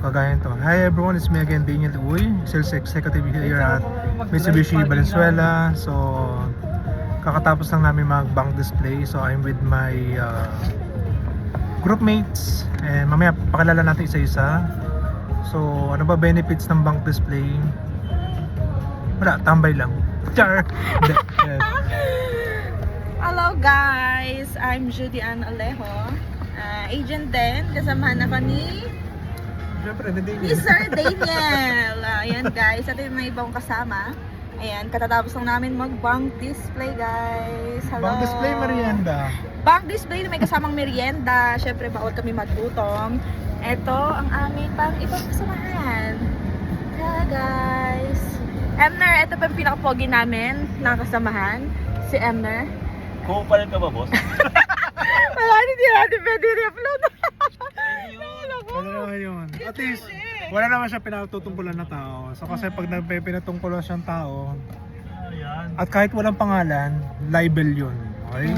Kagaya nito. Hi everyone, it's me again, Daniel Uy, Sales Executive here at Mitsubishi Valenzuela. So, kakatapos lang namin mag-bank display. So, I'm with my group mates. And mamaya, pakilala natin isa-isa. So, ano ba benefits ng bank display? Wala, tambay lang. Char! Yes. Hello guys! I'm Judy Ann Alejo. Agent din. Kasamahan ako ni Siyempre, hindi Mr. Daniel. Ayan guys, ito yung may ibang kasama. Ayan, katatapos lang namin mag-bank display guys. Hello! Bank display merienda. Bank display na may kasamang merienda. Siyempre, bawal kami magutom. Ito ang aming ibang kasamahan. Hello guys! Emner, ito pa yung pinaka-pogi namin na kasamahan. Si Emner. Kupal ka ba, boss? Wala, hindi natin pwede i-upload. Ano naman yun? At least, wala naman siya pinatutungkulan na tao. So kasi pag pinatungkulan siyang tao, Ayan. at kahit walang pangalan, libel yun. Okay?